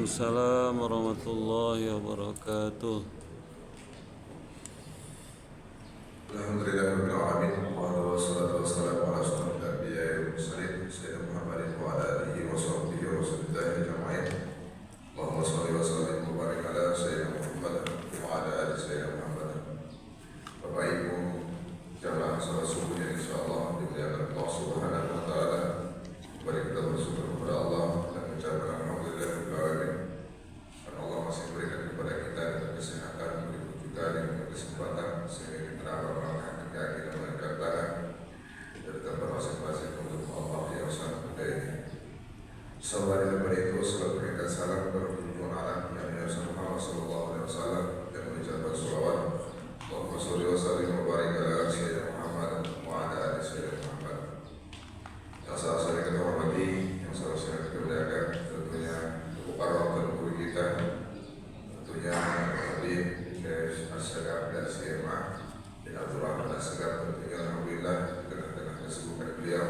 Waalaikumsalam warahmatullahi wabarakatuh. Alhamdulillahirabbil alamin wassalatu wassalamu ala asyrofil anbiya'i wal mursalin sayyidina Muhammadin wa ala alihi wa sahbihi wa sallam ajma'in. Allahumma shalli wa sallim wa barik ala sayyidina Muhammad wa ala ali sayyidina Muhammad. Bapak Ibu jamaah salat subuh yang insyaallah dimuliakan Allah Subhanahu wa taala. Mari kita bersyukur kepada Allah dan mengucapkan alhamdulillahirabbil alamin. Karena Allah masih berikan kepada kita kesehatan, berikut juga dengan kesempatan sehingga kita dapat melakukan kegiatan dan kegiatan dari tempat masing-masing untuk Allah yang sangat mulia ini. Selain daripada itu, selalu berikan salam kepada junjungan alam yang Nabi Muhammad SAW dan mengucapkan sholawat. Allahumma sholli wa sallim wa barik ala sayyidina Muhammad wa ala ali sayyidina Muhammad. Yang saya kita hormati, yang saya kita muliakan, tentunya para guru kita, tentunya Habib Syekh As-Sagaf dan SMA dan Abdul Rahman As-Sagaf, tentunya alhamdulillah di tengah-tengah kesibukan beliau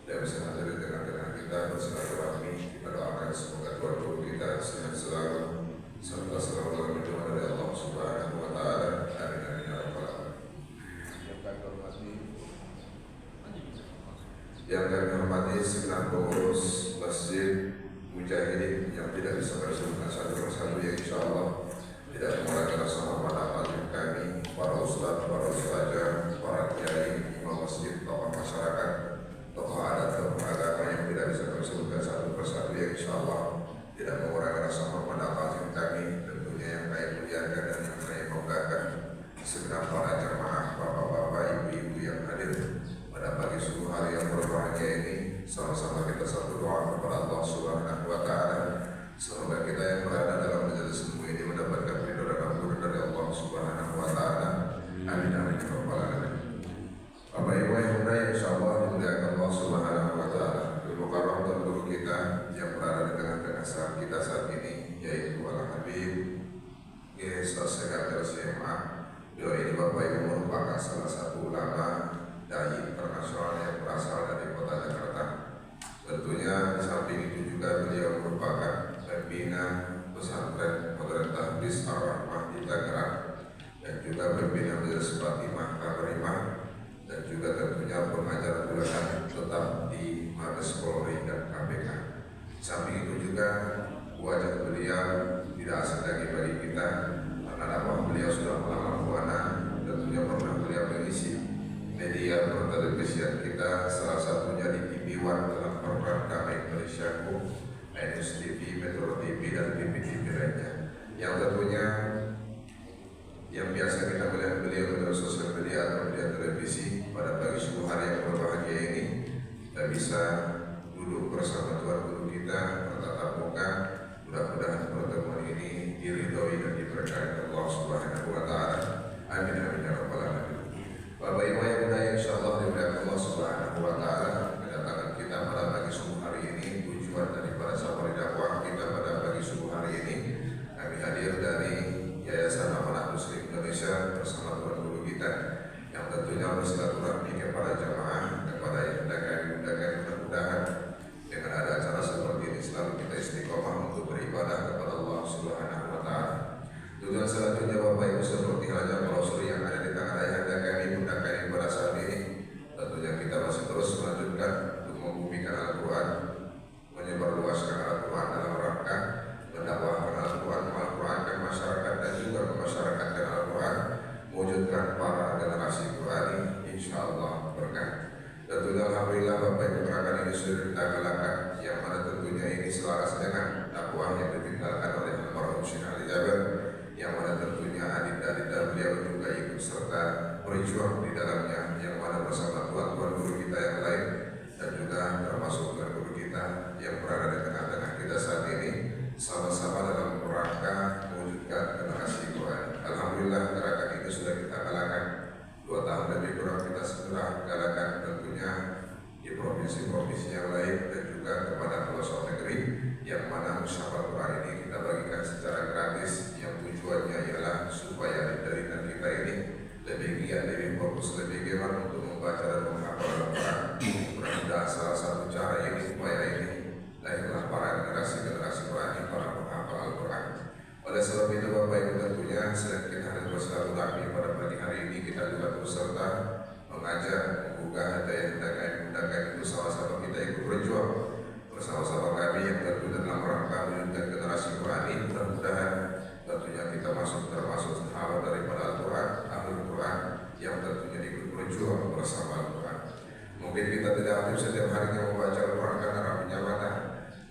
dan bisa hadir di tengah-tengah kita bersilaturahmi. Kita doakan semoga Tuhan guru kita sehat selalu serta selalu dalam lindungan dari Allah Subhanahu wa taala. Amin amin ya rabbal alamin. Yang kami hormati segenap pengurus Masjid Mujahidin yang tidak bisa bersebutkan satu persatu, yang insya Allah tidak mengurangi rasa hormat amal kami, para ustadz, para ustazah, para kiai, imam masjid, tokoh masyarakat, tokoh adat, tokoh agama yang tidak bisa bersebutkan satu persatu, yang insya Allah tidak mengurangi rasa hormat amal kami, tentunya yang kami muliakan dan yang kami banggakan segenap para jamaah, bapak-bapak, ibu-ibu yang hadir pada pagi subuh hari yang berbahagia ini. Sama-sama kita satu doa kepada Allah Subhanahu wa taala. Semoga kita yang berada dalam majelis ilmu ini mendapatkan ridho dan ampun dari Allah Subhanahu wa taala. Amin amin ya rabbal alamin. Bapak Ibu yang mulia, insyaallah dimuliakan Allah Subhanahu wa taala. Ilmu karam dan guru kita yang berada di tengah-tengah saat kita saat ini, yaitu Al-Habib Syekh As-Sagaf SMA. Beliau ini Bapak Ibu merupakan salah satu ulama dai internasional yang berasal dari kota Jakarta. Tentunya di samping itu juga beliau merupakan pembina pesantren Modern Tahfiz Ar-Rahmah di Tangerang dan juga pembina Majelis Fatimah Karimah dan juga tentunya pengajar bulanan tetap di Mabes Polri dan KPK. Samping itu juga wajah beliau tidak asing lagi bagi kita karena dakwah beliau sudah lama buana. Tentunya pernah beliau mengisi media pertelevisian kita, salah satunya di TV One dalam program Damai Malaysiaku, News TV, Metro TV dan TV lainnya. Yang tentunya yang biasa kita melihat beliau melalui sosial media atau media televisi, pada pagi subuh hari yang berbahagia ini kita bisa duduk bersama Tuhan guru kita bertatap muka. Mudah-mudahan pertemuan ini diridhoi dan diberkahi Allah Subhanahu wa taala. Amin amin ya rabbal alamin. Bapak Ibu yang mulia, insyaallah dimuliakan Allah Subhanahu wa taala, kedatangan kita pada pagi subuh hari ini, tujuan daripada safari dakwah kita pada pagi subuh hari ini, kami hadir dari Yayasan Amanah Muslim Indonesia bersama Tuan Guru kita yang tentunya bersilaturahmi kepada jamaah, kepada yang kami undangkan. Mudah-mudahan dengan ada acara seperti ini selalu kita istiqomah untuk beribadah kepada Allah Subhanahu wa taala. Tujuan selanjutnya Bapak Ibu seperti halnya brosur yang ada di tangan ayahanda kami, bunda kami pada saat ini, tentunya kita masih terus melanjutkan untuk membumikan Al-Quran, menyebarluaskan Al-Quran dalam rangka mendakwahkan Al-Quran, Al-Qurankan masyarakat dan juga memasyarakatkan Al-Quran, mewujudkan para generasi Qurani, insyaallah berkah. Tentunya alhamdulillah Bapak Ibu gerakan ini sudah kita galakan, yang mana tentunya ini selaras dengan dakwah yang ditinggalkan oleh almarhum Syekh Ali Jaber, yang mana tentunya adinda-adinda beliau juga ikut serta berjuang di dalamnya, yang mana bersama tuan-tuan guru kita yang lain dan juga termasuk tuan guru kita yang berada di tengah-tengah kita saat ini, sama-sama dalam rangka mewujudkan generasi Quran. Alhamdulillah gerakan itu sudah kita galakan 2 tahun lebih kurang, kita segera galakan tentunya di provinsi-provinsi yang lain dan juga kepada pelosok negeri, yang mana musyawarah Quran ini kita bagikan secara gratis, yang tujuannya ialah supaya dari kita ini lebih giat, lebih fokus, lebih giat untuk membaca dan menghafal Al-Quran. Mudah-mudahan salah satu cara ini, upaya ini, lahirlah para generasi Quran, para bersilaturahmi pada pagi hari ini. Kita juga berserta mengajak, menggugah hati yang hendaknya itu sama-sama kita ikut berjuang bersama-sama kami yang tentu dalam rangka menunjukkan generasi Quran ini. Mudah-mudahan tentunya kita termasuk sahabat daripada Al-Quran, Ahlul Quran yang tentunya ikut berjuang bersama Al-Quran. Mungkin kita tidak aktif setiap harinya membaca Al-Quran karena ramainya mata.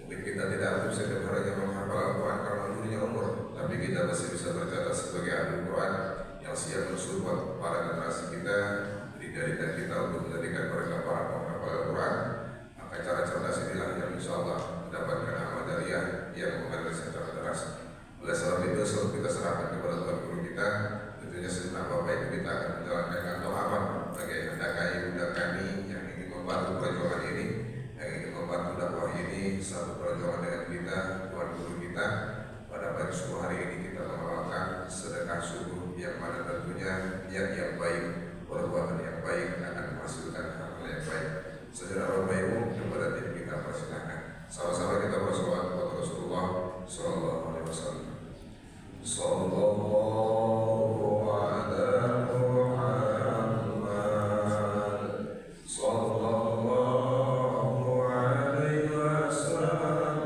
Mungkin kita tidak aktif setiap harinya menghafal Al-Quran karena dulunya umur. Tapi kita masih bisa tercatat sebagai Ahlul Quran yang siap mensupport para generasi kita, dijadikan kita untuk menjadikan mereka para penghafal Al-Quran. Maka cara cerdas inilah yang insya Allah mendapatkan amal jariah yang mengalir secara deras. Oleh sebab itu, sebelum kita serahkan kepada Tuhan Guru kita, tentunya sejenak Bapak Ibu kita akan menjalankan kantor amal bagi hendaknya bunda kami yang ingin membantu perjuangan ini, yang ingin membantu dakwah ini, satu perjuangan dengan kita, Tuhan Guru kita. Pada pagi subuh hari ini kita mengamalkan sedekah subuh yang mana tentunya niat yang baik, perbuatan yang baik akan menghasilkan hal yang baik. Sejenak Bapak Ibu, kepada diri kita persilahkan. Sama-sama kita bersolawat kepada Rasulullah Sallallahu Alaihi Wasallam. Sallallahu ala Muhammad, Sallallahu alaihi wasallam,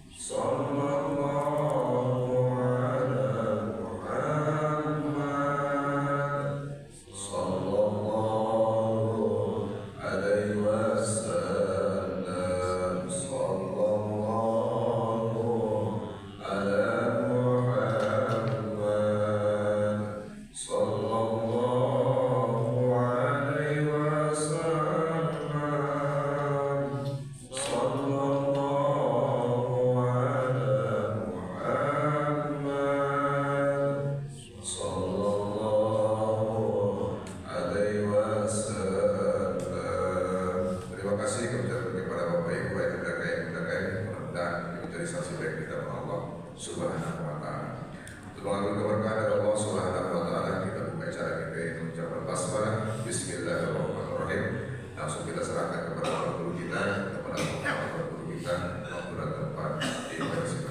Sallallahu ala Muhammad, Sallallahu alaihi wasallam, Sallallahu ala Muhammad, Sallallahu alaihi wasallam, Sallallahu ala Muhammad, Sallallahu alaihi wasallam. Terima kasih kepada Bapak Ibu yang hendaknya mudah-mudahan ini menjadi saksi baik kita kepada Allah Subhanahu wa Ta'ala. Untuk mengambil keberkahan dari Allah Subhanahu wa Ta'ala, kita buka acara kita ini mengucapkan basmalah. Bismillahirrahmanirrahim. Langsung kita serahkan kepada Bapak Guru kita, kepada Bapak Guru kita, waktu dan tempat dipersilakan.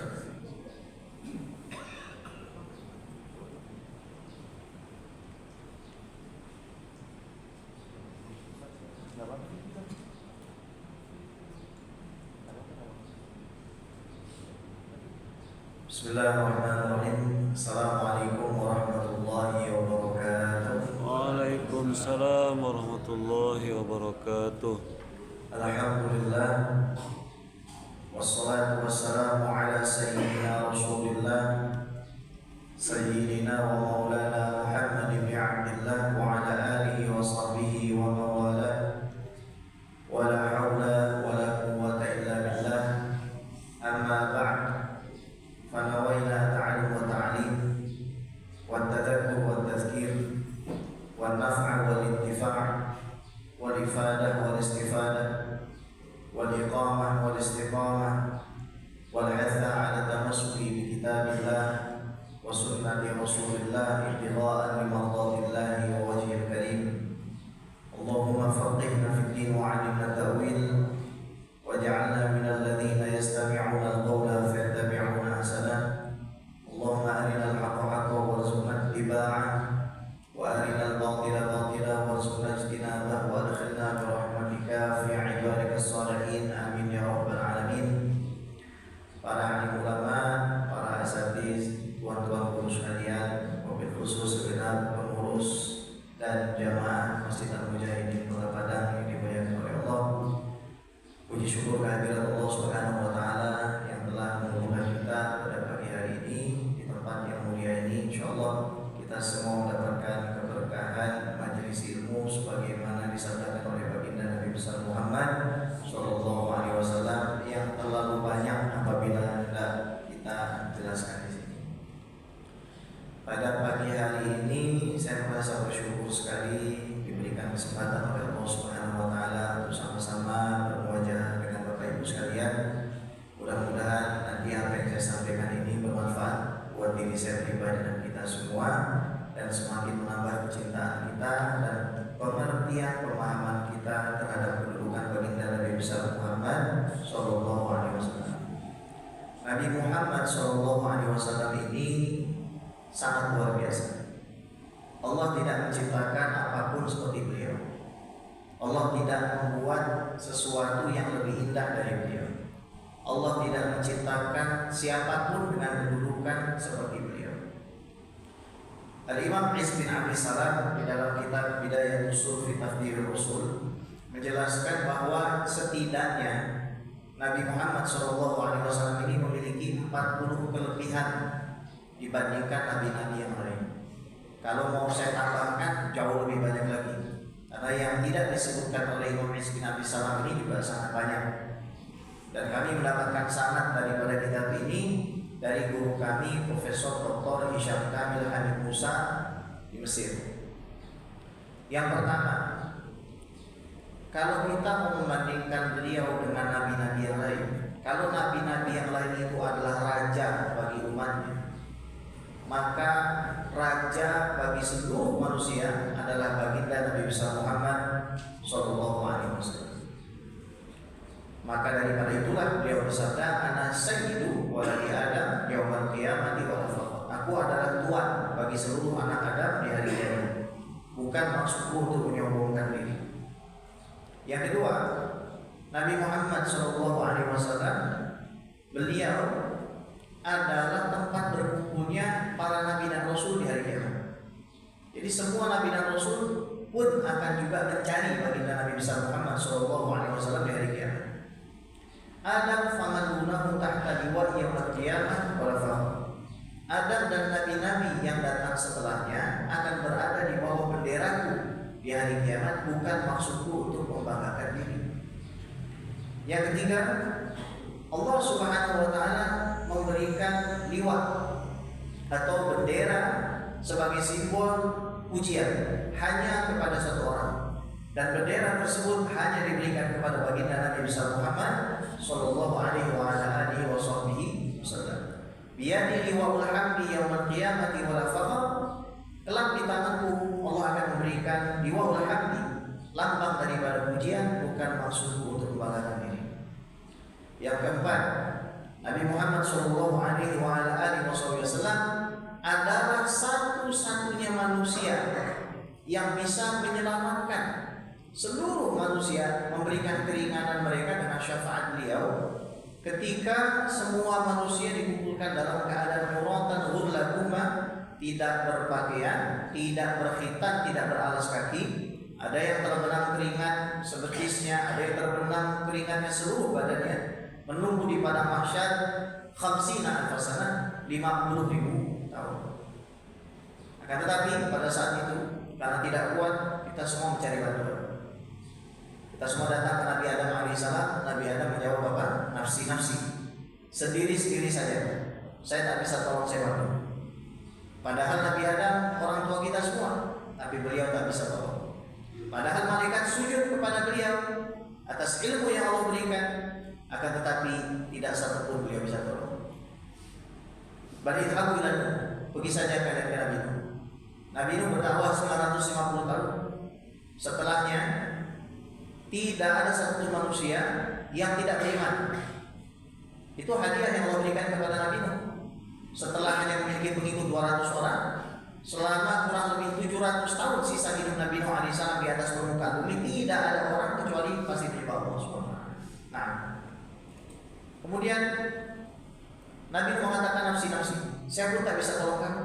Bismillahirrahmanirrahim. Assalamualaikum warahmatullahi wabarakatuh. Waalaikumsalam warahmatullahi wabarakatuh. Alhamdulillah, wassalatu wassalamu ala sayyidina Rasulillah, sayyidina wa maulana Muhammad ibn Abdillah wa ala alihi wa sahbihi wa mawala. Wa la hawla wa la quwwata illa billah. Amma ba'd. فنوينا تعلم وتعليم والتذكر والتذكير والنفع والانتفاع والإفادة والاستفادة والإقامة والاستقامة والحث على التمسك بكتاب الله وسنة رسول الله ابتغاء لمرضات الله ووجهه الكريم. اللهم فقهنا في الدين وعلمنا التأويل واجعلنا من الذين يستمعون القول فيتبعون أحسنه. اللهم أرنا الحق حقا وارزقنا اتباعه وأرنا الباطل باطلا وارزقنا اجتنابه وأدخلنا برحمتك في عبادك الصالحين. آمين يا رب العالمين. Para alim ulama, para asatiz, tuan-tuan guru sekalian, wabil khusus segenap pengurus dan jamaah Masjid Al-Mujahidin Kota Padang yang dimuliakan oleh Allah. Puji syukur kehadirat Allah Subhanahu wa Ta'ala yang telah mengumpulkan kita pada pagi hari ini di tempat yang mulia ini. Insyaallah kita semua mendapatkan keberkahan majelis ilmu sebagaimana disabdakan oleh baginda Nabi besar Muhammad Sallallahu Alaihi Wasallam yang terlalu banyak apabila hendak kita jelaskan di sini. Pada pagi hari ini saya merasa bersyukur sekali diberikan kesempatan oleh Allah Subhanahu wa Ta'ala untuk sama-sama bermuajah dengan Bapak Ibu sekalian. Mudah-mudahan nanti apa yang saya sampaikan ini bermanfaat buat diri saya pribadi dan kita semua, dan semakin menambah kecintaan kita dan pengertian pemahaman kita terhadap kedudukan baginda Nabi besar Muhammad Sallallahu Alaihi Wasallam. Nabi Muhammad Sallallahu Alaihi Wasallam ini sangat luar biasa. Allah tidak menciptakan apapun seperti beliau. Allah tidak membuat sesuatu yang lebih indah dari beliau. Allah tidak menciptakan siapapun dengan kedudukan seperti beliau. Al-Imam Izz bin Abdul Salam di dalam kitab Bidayah Usul fi Tafdhir Rasul menjelaskan bahwa setidaknya Nabi Muhammad SAW ini memiliki 40 kelebihan dibandingkan nabi-nabi yang lain. Kalau mau saya tambahkan jauh lebih banyak lagi, karena yang tidak disebutkan oleh Imam Izz bin Abdul Salam ini juga sangat banyak. Dan kami mendapatkan sanad daripada kitab ini dari guru kami Profesor Dr. Hisham Kamil Hamid Musa di Mesir. Yang pertama, kalau kita mau membandingkan beliau dengan nabi-nabi yang lain, kalau nabi-nabi yang lain itu adalah raja bagi umatnya, maka raja bagi seluruh manusia adalah baginda Nabi besar Muhammad Sallallahu Alaihi Wasallam. Maka daripada itulah beliau bersabda, "Ana sayyidu waladi Adam yaumal qiyamati wala fakhr." Aku adalah tuan bagi seluruh anak Adam di hari kiamat. Bukan maksudku untuk menyombongkan diri. Yang kedua, Nabi Muhammad Sallallahu Alaihi Wasallam beliau adalah tempat berkumpulnya para nabi dan rasul di hari kiamat. Jadi semua nabi dan rasul pun akan juga mencari baginda Nabi besar Muhammad Sallallahu Alaihi Wasallam di hari kiamat. Adam faman dunahu tahta liwa yaumil qiyamah wala fakhr. Adam dan nabi-nabi yang datang setelahnya akan berada di bawah benderaku di hari kiamat, bukan maksudku untuk membanggakan diri. Yang ketiga, Allah Subhanahu wa taala memberikan liwat atau bendera sebagai simbol pujian hanya kepada satu orang, dan bendera tersebut hanya diberikan kepada baginda Nabi besar Muhammad sallallahu alaihi wasallam. Biyadi liwaul hamdi yaumil qiyamati wala fakhr. Kelak di tanganku Allah akan memberikan liwaul hamdi, lambang daripada pujian, bukan maksudku untuk membanggakan diri. Yang keempat, Nabi Muhammad sallallahu alaihi wasallam adalah satu-satunya manusia yang bisa menyelamatkan seluruh manusia, memberikan keringanan mereka dengan syafaat beliau ketika semua manusia dikumpulkan dalam keadaan muratan ghurlakuma, tidak berpakaian, tidak berkhitan, tidak beralas kaki. Ada yang terbenam keringat sebetisnya, ada yang terbenam keringatnya seluruh badannya, menunggu di padang mahsyar khamsina alfasana, 50.000 tahun. Akan tetapi pada saat itu karena tidak kuat, kita semua mencari bantuan. Kita semua datang ke Nabi Adam alaihissalam. Nabi Adam menjawab apa? Nafsi-nafsi, sendiri-sendiri saja. Saya tak bisa tolong, saya bantu. Padahal Nabi Adam orang tua kita semua, tapi beliau tak bisa tolong. Padahal malaikat sujud kepada beliau atas ilmu yang Allah berikan, akan tetapi tidak satupun beliau bisa tolong. Bani Israil, pergi saja ke Nabi Nuh. Nabi Nuh berdakwah 950 tahun. Setelahnya tidak ada satu manusia yang tidak beriman. Itu hadiah yang Allah berikan kepada Nabi Nuh. Setelah hanya memiliki pengikut 200 orang, selama kurang lebih 700 tahun sisa hidup Nabi Nuh alaihissalam di atas permukaan bumi, tidak ada orang kecuali pasti menyembah Allah SWT. Nah, kemudian Nabi Nuh mengatakan nafsi-nafsi, saya pun tak bisa tolong kamu.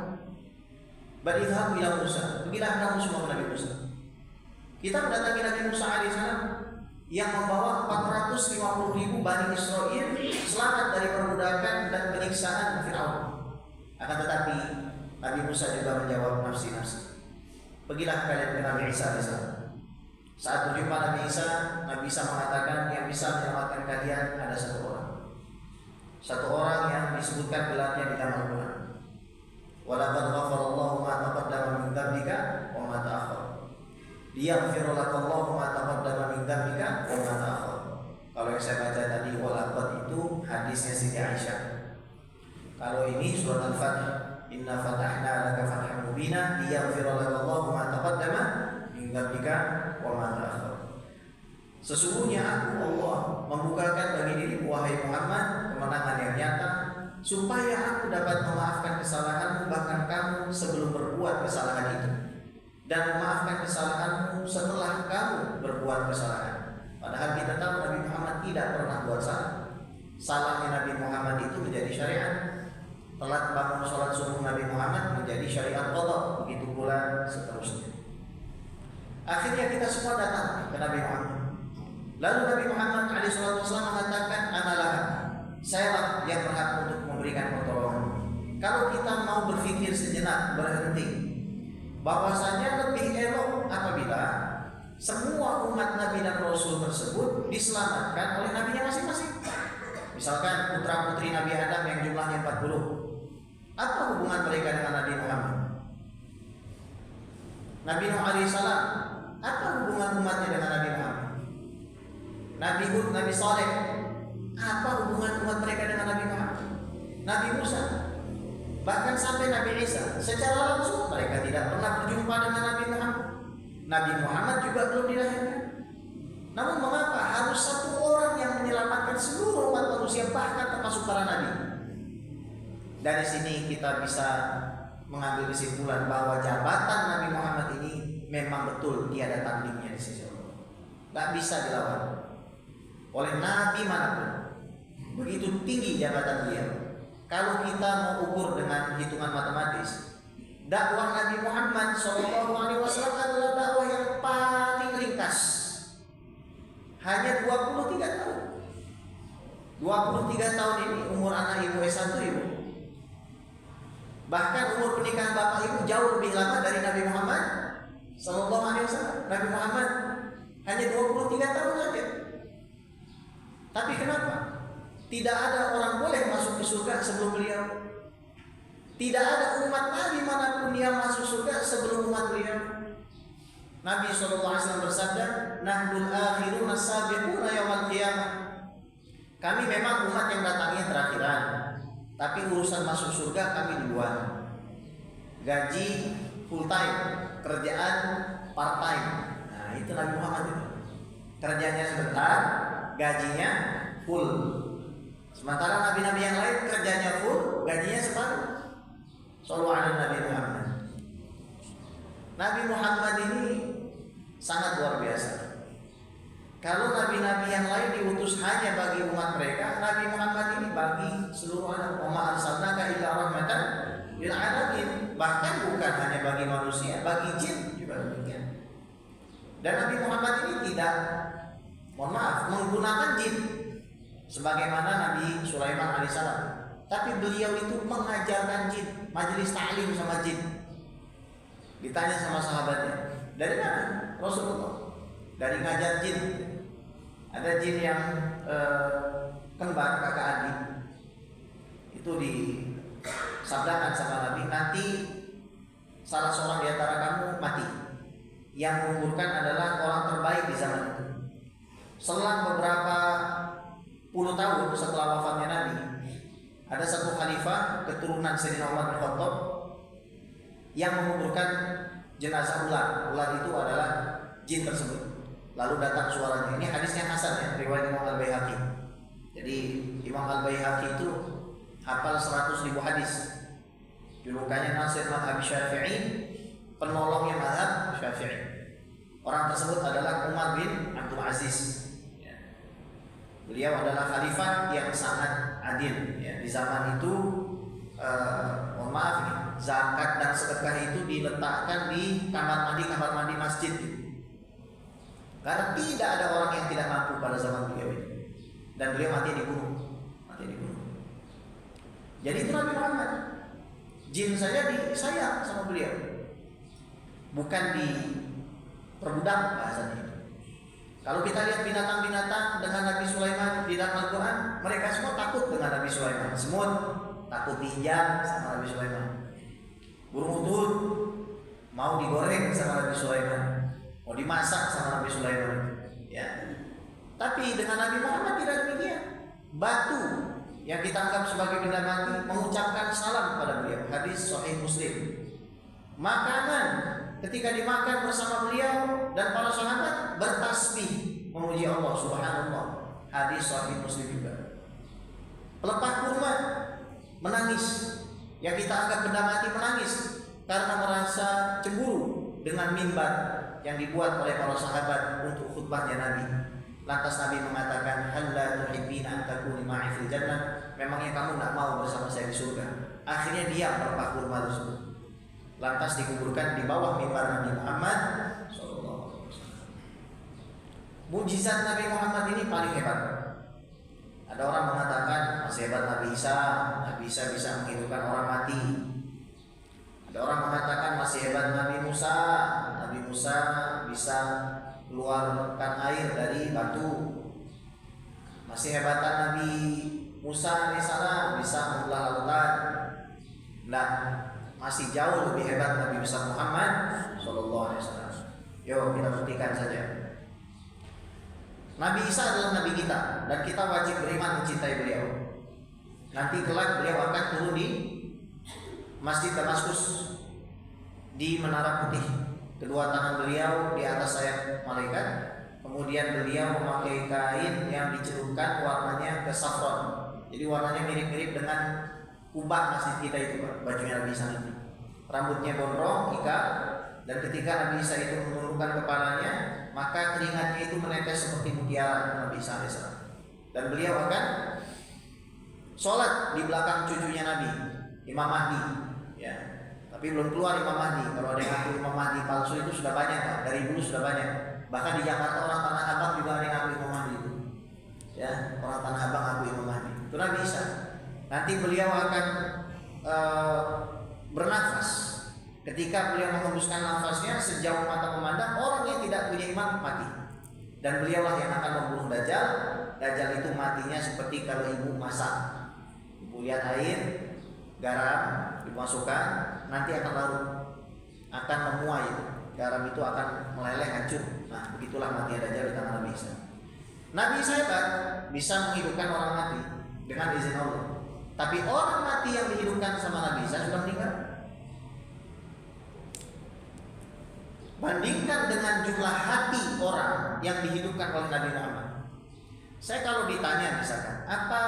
Badidhabu ila Musa, pergilah kamu semua ke Nabi Musa. Kita mendatangi Nabi Musa alaihissalam yang membawa 450.000 Bani Israel selamat dari perbudakan dan penyiksaan Firaun. Akan tetapi Nabi Musa juga menjawab nafsi-nafsi. Pergilah kalian ke Nabi Isa alaihissalam. Saat berjumpa Nabi Isa mengatakan yang bisa menyelamatkan kalian ada satu orang. Satu orang yang disebutkan gelarnya di dalam Al-Quran. Walaqad ghafarallahu ma taqaddama min dzambika wa ma ta'akhkhar. Liyaghfira lakallahu ma taqaddama min dzambika wa ma ta'akhkhar. Kalau yang saya baca tadi walaqad itu hadisnya Siti Aisyah. Kalau ini surat Al-Fath, inna fatahna laka fathan mubina liyaghfira lakallahu ma taqaddama min dzambika wa ma ta'akhkhar. Sesungguhnya aku Allah membukakan bagi dirimu wahai Muhammad kemenangan yang nyata supaya aku dapat memaafkan kesalahanmu bahkan kamu sebelum berbuat kesalahan itu, dan memaafkan kesalahanmu setelah kamu berbuat kesalahan. Padahal kita tahu Nabi Muhammad tidak pernah buat salah. Salahnya Nabi Muhammad itu menjadi syariat. Telat bangun sholat subuh Nabi Muhammad menjadi syariat qadha, begitu pula seterusnya. Akhirnya kita semua datang ke Nabi Muhammad. Lalu Nabi Muhammad SAW mengatakan, "Analah, sayalah yang berhak untuk memberikan pertolongan." Kalau kita mau berpikir sejenak, berhenti, bahwasanya lebih elok apabila semua umat Nabi dan Rasul tersebut diselamatkan oleh nabinya masing-masing. Misalkan putra putri Nabi Adam yang jumlahnya 40, apa hubungan mereka dengan Nabi Muhammad? Nabi Nuh alaihissalam, apa hubungan umatnya dengan Nabi Muhammad? Nabi Hud, Nabi Saleh, apa hubungan umat mereka dengan Nabi Muhammad? Nabi Musa, bahkan sampai Nabi Isa, secara langsung mereka tidak pernah berjumpa dengan Nabi Muhammad. Nabi Muhammad juga belum dilahirkan. Namun mengapa harus satu orang yang menyelamatkan seluruh umat manusia, bahkan termasuk para nabi? Dari sini kita bisa mengambil kesimpulan bahwa jabatan Nabi Muhammad ini memang betul tiada tandingnya di sisi Allah. Tak bisa dilawan oleh nabi manapun. Begitu tinggi jabatan beliau. Kalau kita mau ukur dengan hitungan matematis, dakwah Nabi Muhammad SAW adalah dakwah yang paling ringkas. Hanya 23 tahun. 23 tahun ini umur anak ibu S1 ibu. Bahkan umur pernikahan bapak ibu jauh lebih lama dari Nabi Muhammad SAW. Nabi Muhammad hanya 23 tahun saja. Tapi kenapa? Tidak ada orang boleh masuk ke surga sebelum beliau. Tidak ada umat Nabi manapun yang masuk surga sebelum umat beliau. Nabi SAW bersabda, "Nahdul akhirun as-sabiquna yaumil qiyamah." Kami memang umat yang datangnya terakhiran, tapi urusan masuk surga kami duluan. Gaji full time, kerjaan part time. Nah, itu Nabi Muhammad itu. Kerjanya sebentar, gajinya full. Sementara nabi-nabi yang lain kerjanya full, gajinya separuh. Shallallahu alaihi Nabi Muhammad. Nabi Muhammad ini sangat luar biasa. Kalau nabi-nabi yang lain diutus hanya bagi umat mereka, Nabi Muhammad ini bagi seluruh alam. Wa ma arsalnaka illa rahmatan lil alamin. Bahkan bukan hanya bagi manusia, bagi jin juga demikian. Dan Nabi Muhammad ini tidak, menggunakan jin sebagaimana Nabi Sulaiman alaihissalam. Tapi beliau itu mengajarkan jin, majelis ta'lim sama jin. Ditanya sama sahabatnya, dari mana? Rasulullah, dari ngajar jin. Ada jin yang kembar kakak adik. Itu disabdakan sama Nabi, nanti salah seorang di antara kamu mati. Yang menguburkan adalah orang terbaik di zaman itu. Selang beberapa puluh tahun setelah wafatnya Nabi, ada satu khalifah keturunan Sayyidina Umar bin Khattab yang menguburkan jenazah ular. Ular itu adalah jin tersebut. Lalu datang suaranya. Ini hadisnya hasan ya, riwayat Imam Al-Baihaqi. Jadi Imam Al-Baihaqi itu hafal 100.000 hadis. Julukannya Nasir Madhab Syafi'i, penolongnya Madhab Syafi'i. Orang tersebut adalah Umar bin Abdul Aziz. Beliau adalah khalifah yang sangat adil. Ya, di zaman itu, mohon maaf nih, zakat dan sedekah itu diletakkan di kamar mandi masjid. Karena tidak ada orang yang tidak mampu pada zaman beliau ini. Dan beliau mati dibunuh. Jadi itu Nabi Muhammad. Jin saja disayang sama beliau. Bukan diperbudak bahasanya. Kalau kita lihat binatang-binatang dengan Nabi Sulaiman di dalam Al-Quran, mereka semua takut dengan Nabi Sulaiman. Semut takut diinjak sama Nabi Sulaiman. Burung udud mau digoreng sama Nabi Sulaiman, mau dimasak sama Nabi Sulaiman. Ya. Tapi dengan Nabi Muhammad tidak demikian. Batu yang kita anggap sebagai benda mati mengucapkan salam kepada beliau. Hadis Sahih Muslim. Makanan ketika dimakan bersama beliau dan para sahabat bertasbih memuji Allah Subhanallah. Hadis Sahih Muslim juga. Pelepah kurma menangis, yang kita anggap benda mati menangis karena merasa cemburu dengan mimbar yang dibuat oleh para sahabat untuk khutbahnya Nabi. Lantas Nabi mengatakan, halla tuhibbina an takuni ma'i fil jannah, memangnya kamu tidak mau bersama saya di surga? Akhirnya diam pelepah kurma tersebut. Lantas dikuburkan di bawah mimbar Nabi Muhammad SAW. Mujizat Nabi Muhammad ini paling hebat. Ada orang mengatakan masih hebat Nabi Isa. Nabi Isa bisa menghidupkan orang mati. Ada orang mengatakan masih hebat Nabi Musa. Nabi Musa bisa keluarkan air dari batu. Masih hebatan Nabi Musa alaihissalam bisa membelah lautan. Nah, masih jauh lebih hebat Nabi besar Muhammad sallallahu alaihi wasallam. Yuk kita buktikan saja. Nabi Isa adalah Nabi kita dan kita wajib beriman mencintai beliau. Nanti kelak beliau akan turun di Masjid Damaskus di Menara Putih. Kedua tangan beliau di atas sayap malaikat. Kemudian beliau memakai kain yang dicelupkan warnanya ke saffron. Jadi warnanya mirip-mirip dengan kubah masjid kita itu, bajunya Nabi Isa itu. Rambutnya gondrong, ikat, dan ketika Nabi Isa itu menundukkan kepalanya, maka keringatnya itu menetes seperti mutiara Nabi Isa alaihissalam. Dan beliau akan sholat di belakang cucunya Nabi, Imam Mahdi. Ya, tapi belum keluar Imam Mahdi. Kalau ada yang ngaku Imam Mahdi palsu itu sudah banyak, Pak. Dari dulu sudah banyak. Bahkan di Jakarta orang Tanah Abang juga ada yang ngaku Imam Mahdi itu. Ya, orang Tanah Abang ngaku Imam Mahdi. Itu Nabi Isa. Nanti beliau akan bernafas. Ketika beliau menghembuskan nafasnya, sejauh mata memandang, orang yang tidak punya iman mati. Dan beliaulah yang akan membunuh Dajjal. Dajjal itu matinya seperti kalau ibu masak. Ibu lihat air, garam dimasukkan, nanti akan larut, akan memuai. Garam itu akan meleleh, hancur. Nah, begitulah matinya Dajjal di tangan Nabi Isa. Nabi Isa hebat, bisa menghidupkan orang mati dengan izin Allah. Tapi orang mati yang dihidupkan sama Nabi Isa sudah meninggal. Bandingkan dengan jumlah hati orang yang dihidupkan oleh Nabi Muhammad. Saya kalau ditanya misalkan, apa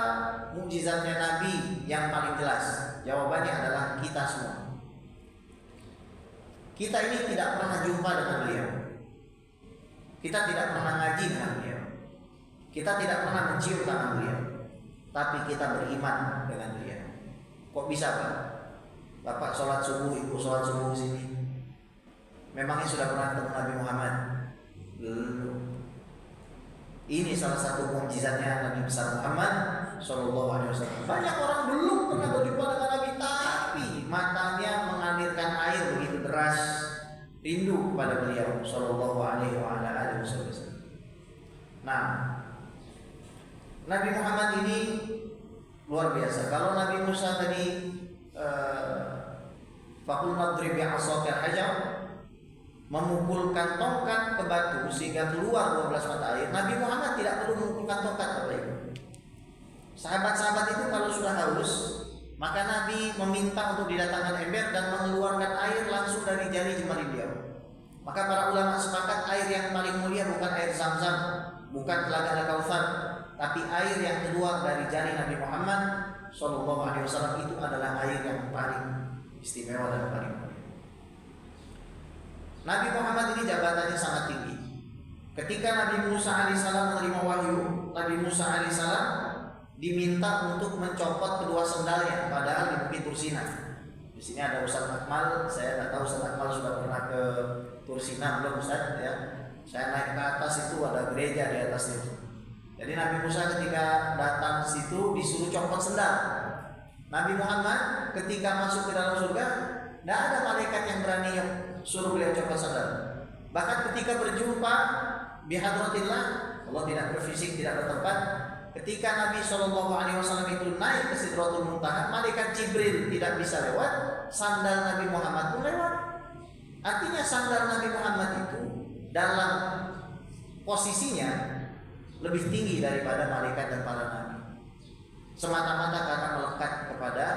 mukjizatnya Nabi yang paling jelas? Jawabannya adalah kita semua. Kita ini tidak pernah jumpa dengan beliau. Kita tidak pernah ngaji dengan beliau. Kita tidak pernah mencium tangan beliau. Tapi kita beriman dengan beliau. Kok bisa, Pak? Bapak sholat subuh, ibu sholat subuh di sini. Memangnya sudah pernah ketemu Nabi Muhammad? Belum. Ini salah satu mukjizatnya Nabi besar Muhammad Sallallahu Alaihi Wasallam. Banyak orang belum pernah berjumpa dengan Nabi, tapi matanya mengalirkan air begitu deras, rindu kepada beliau Sallallahu Alaihi Wasallam. Nah, Nabi Muhammad ini luar biasa. Kalau Nabi Musa tadi Fakul nadrib bi'asaka hajar, memukulkan tongkat ke batu sehingga keluar 12 mata air. Nabi Muhammad tidak perlu memukulkan tongkat, Bapak Ibu. Sahabat-sahabat itu kalau sudah haus, maka Nabi meminta untuk didatangkan ember dan mengeluarkan air langsung dari jari jemari beliau. Maka para ulama sepakat air yang paling mulia bukan air Zam-Zam, bukan telaga Al-Kautsar, tapi air yang keluar dari jari Nabi Muhammad Sallallahu Alaihi Wasallam itu adalah air yang paling istimewa dan paling mulia. Nabi Muhammad ini jabatannya sangat tinggi. Ketika Nabi Musa alaihissalam menerima wahyu, Nabi Musa alaihissalam diminta untuk mencopot kedua sendalnya, padahal di Bukit Tursina. Di sini ada Ustaz Akmal, saya tidak tahu Ustaz Akmal sudah pernah ke Tursina belum, Ustaz? Ya, saya naik ke atas itu ada gereja di atas itu. Jadi Nabi Musa ketika datang ke situ disuruh copot sendal. Nabi Muhammad ketika masuk ke dalam surga, tidak ada malaikat yang berani yang suruh beliau copot sandal. Bahkan ketika berjumpa bihadratillah, Allah tidak berfisik, tidak bertempat. Ketika Nabi Shallallahu Alaihi Wasallam itu naik ke Sidratul Muntaha, malaikat Jibril tidak bisa lewat, sandal Nabi Muhammad pun lewat. Artinya sandal Nabi Muhammad itu dalam posisinya lebih tinggi daripada malaikat dan para nabi. Semata-mata karena melekat kepada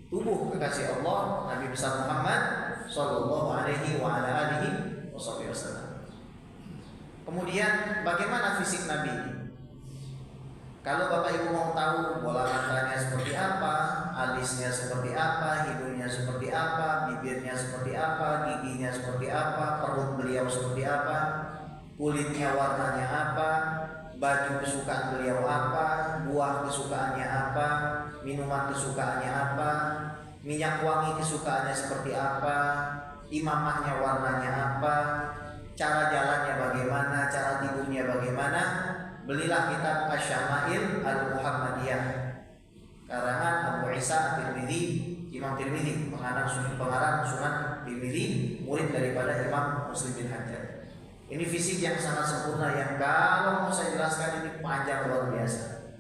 tubuh kekasih Allah Nabi besar Muhammad Sallallahu Alaihi Wasallam. Kemudian bagaimana fisik Nabi? Kalau Bapak Ibu mau tahu bola matanya seperti apa, alis alisnya seperti apa, hidungnya seperti apa, bibirnya seperti apa, giginya seperti apa, perut beliau seperti apa, kulitnya warnanya apa, baju kesukaan beliau apa, buah kesukaannya apa, minuman kesukaannya apa, minyak wangi kesukaannya seperti apa, imamahnya warnanya apa, cara jalannya bagaimana, cara tidurnya bagaimana. Belilah kitab Asy-Syama'il Al-Muhammadiyah karangan Abu Isa At-Tirmidzi, Imam Tirmidzi, pengarang Sunan Tirmidzi, murid daripada Imam Muslim bin Hajjaj. Ini fisik yang sangat sempurna yang kalau mau saya jelaskan ini panjang luar biasa.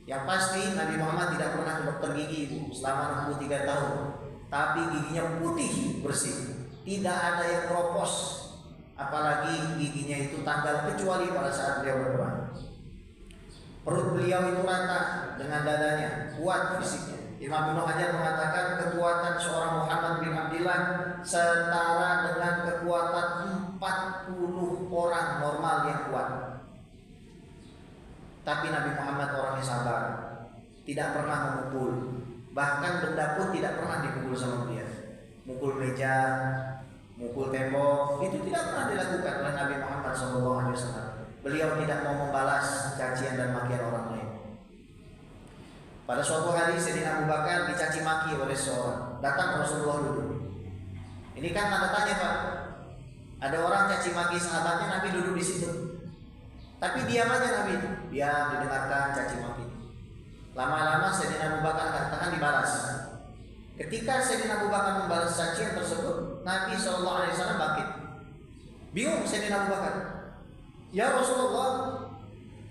Yang pasti Nabi Muhammad tidak pernah ke dokter gigi Ibu selama 63 tahun, tapi giginya putih bersih, tidak ada yang keropos, apalagi giginya itu tanggal kecuali pada saat beliau berperang. Perut beliau itu rata dengan dadanya, kuat fisiknya. Imam Ibnu Hajar mengatakan kekuatan seorang Muhammad bin Abdillah setara dengan kekuatan 40 orang normal yang kuat. Tapi Nabi Muhammad orangnya sabar, tidak pernah memukul, bahkan benda pun tidak pernah dipukul sama dia. Mukul meja, mukul tembok, itu tidak pernah dilakukan oleh Nabi Muhammad SAW. Beliau tidak mau membalas cacian dan makian orang lain. Pada suatu hari Sayyidina Abu Bakar dicaci maki oleh seorang. Datang Rasulullah duduk. Ini kan tanda tanya Pak. Ada orang caci maki sahabatnya, Nabi duduk di situ. Tapi diam aja Nabi itu. Diam, didengarkan caci maki. Lama-lama Sayyidina Abu Bakar katakan dibalas. Ketika Sayyidina Abu Bakar membalas cacian tersebut, Nabi SAW bangkit. Bingung Sayyidina Abu Bakar. Ya Rasulullah,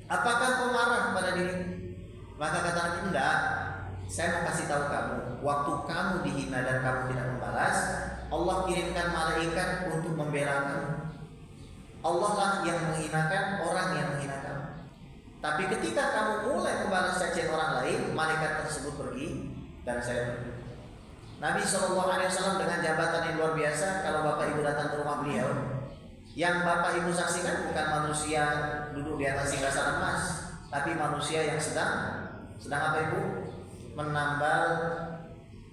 apakah kau marah pada dirimu? Maka kata Nabi, enggak. Saya mau kasih tahu kamu, waktu kamu dihina dan kamu tidak membalas, Allah kirimkan malaikat untuk membela kamu. Allah lah yang menghinakan orang yang menghinakan. Tapi ketika kamu mulai membalas cacian orang lain, malaikat tersebut pergi dan saya pergi. Nabi SAW dengan jabatan yang luar biasa, kalau Bapak Ibu datang ke rumah beliau, yang Bapak Ibu saksikan bukan manusia duduk di atas singgasana emas, tapi manusia yang sedang apa Ibu? Menambal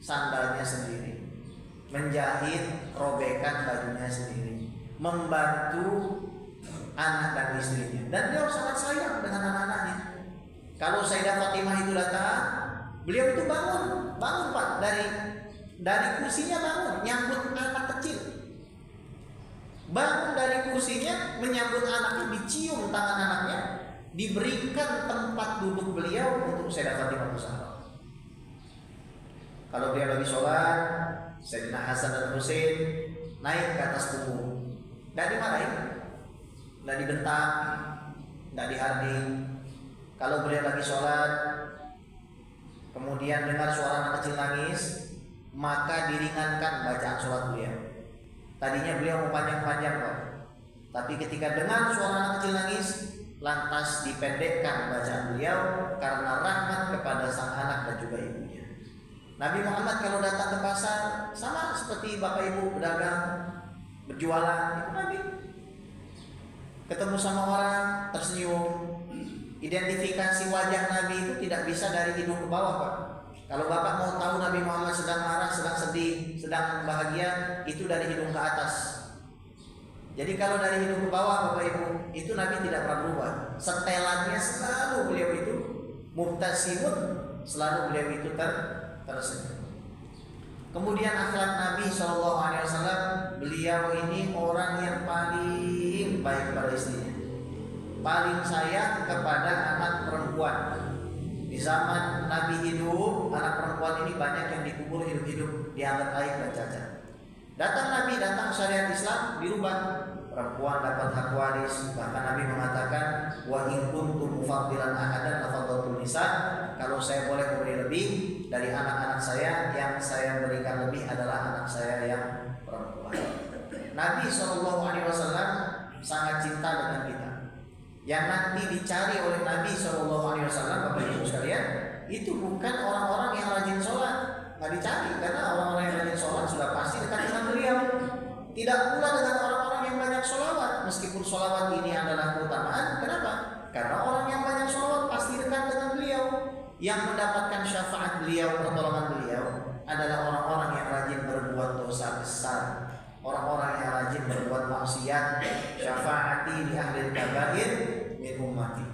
sandalnya sendiri, menjahit robekan bajunya sendiri, membantu anak dan istrinya. Dan beliau sangat sayang dengan anak-anaknya. Kalau Sayyidah Fatimah itu datang, beliau itu bangun Pak, dari kursinya bangun, nyambut anak kecil. Bangun dari kursinya, menyambut anaknya, dicium tangan anaknya, diberikan tempat duduk beliau untuk Sayyidah Fatimah bersama. Kalau dia lagi sholat, Sayyidina Hasan dan Husain naik ke atas punggung, tidak dimarahin, tidak dibentak, tidak diharding. Kalau beliau lagi sholat, kemudian dengar suara anak kecil nangis, maka diringankan bacaan sholat beliau. Tadinya beliau mau panjang-panjang kok, tapi ketika dengar suara anak kecil nangis, lantas dipendekkan bacaan beliau karena rahmat kepada sang anak dan juga ibunya. Nabi Muhammad kalau datang ke pasar sama seperti Bapak Ibu berdagang, berjualan, itu Nabi. Ketemu sama orang, tersenyum. Identifikasi wajah Nabi itu tidak bisa dari hidung ke bawah Pak. Kalau Bapak mau tahu Nabi Muhammad sedang marah, sedang sedih, sedang bahagia, itu dari hidung ke atas. Jadi kalau dari hidung ke bawah Bapak Ibu, itu Nabi tidak pernah berubah. Setelannya selalu beliau itu mubtasimun, selalu beliau itu tersenyum. Kemudian akhlak Nabi SAW, beliau ini orang yang paling baik pada istrinya, paling sayang kepada anak perempuan. Di zaman Nabi hidup, anak perempuan ini banyak yang dikubur hidup-hidup, dianggap aib dan cacat. Datang Nabi, datang syariat Islam, dirubah. Perempuan dapat hak waris. Bahkan Nabi mengatakan, wa in kuntum mufaddilan ahadan afadhaltu nisa. Kalau saya boleh memberi lebih dari anak-anak saya, yang saya berikan lebih adalah anak saya yang perempuan. Nabi SAW sangat cinta dengan kita. Yang nanti dicari oleh Nabi SAW, Bapak Ibu sekalian, itu bukan orang-orang yang rajin sholat. Nggak dicari, karena orang-orang yang rajin sholat sudah pasti dekat dengan beliau. Tidak pula dengan orang-orang yang banyak sholawat, meskipun sholawat ini adalah keutamaan. Kenapa? Karena orang yang banyak sholawat pasti dekat dengan beliau. yang mendapatkan syafaat beliau, pertolongan beliau adalah orang-orang yang rajin berbuat dosa besar, orang-orang yang rajin berbuat maksiat. Syafaati di ahli kabair min ummati.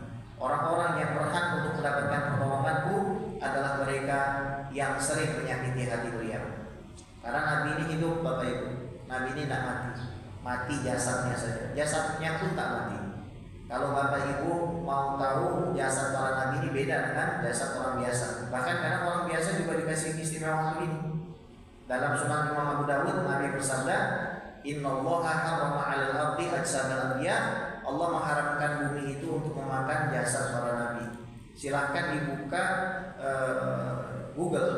Orang-orang yang berhak untuk mendapatkan pertolonganku adalah mereka yang sering menyakiti hati beliau. Karena Nabi ini hidup, Bapak Ibu. Nabi ini tidak mati, mati jasadnya saja. Jasadnya pun tak mati. Kalau Bapak Ibu mau tahu, jasad para Nabi ini beda dengan jasad orang biasa. Bahkan karena orang biasa juga dikasih keistimewaan ini. Dalam Sunan Imam Abu Dawud, Nabi bersabda, Innallaha harrama 'alal ardi ajsadal anbiya. Allah mengharamkan bumi itu untuk memakan jasad para nabi. Silahkan dibuka Google,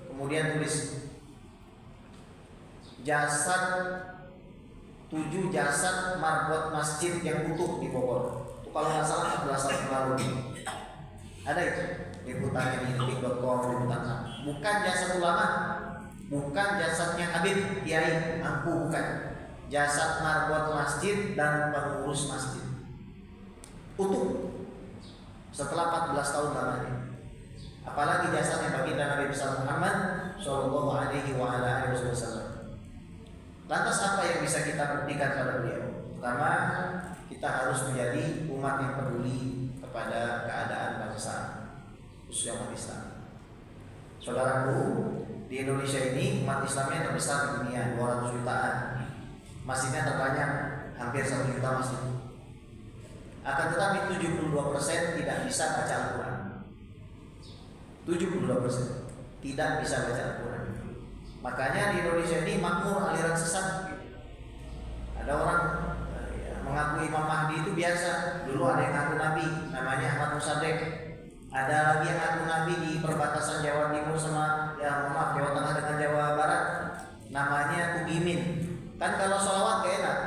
kemudian tulis jasad 7 jasad marbot masjid yang utuh di Bogor. Itu kalau nggak salah 14 tahun lalu. Ada itu liputannya di detik.com, liputan. Bukan jasad ulama, bukan jasadnya Habib Kiai Angku, bukan. Jasad marbot masjid dan pengurus masjid utuh setelah 14 tahun lamanya. Apalagi jasadnya baginda Nabi besar Muhammad Shallallahu Alaihi Wasallam. Lantas apa yang bisa kita buktikan pada beliau? Pertama, kita harus menjadi umat yang peduli kepada keadaan bangsa, khususnya umat Islam. Saudaraku, di Indonesia ini umat Islamnya terbesar di dunia, 200 jutaan. Masjidnya terbanyak, hampir 1 juta masjid. Akan tetapi 72% tidak bisa baca Al-Quran. 72% tidak bisa baca Al-Quran. Makanya di Indonesia ini makmur aliran sesat. Ada orang mengaku Imam Mahdi itu biasa. Dulu ada yang ngaku Nabi, namanya Ahmad Musaddiq. Ada lagi yang ngaku Nabi di perbatasan Jawa Timur sama Jawa Tengah dengan Jawa Barat, namanya Tugimin. Kan kalau sholawat gak enak.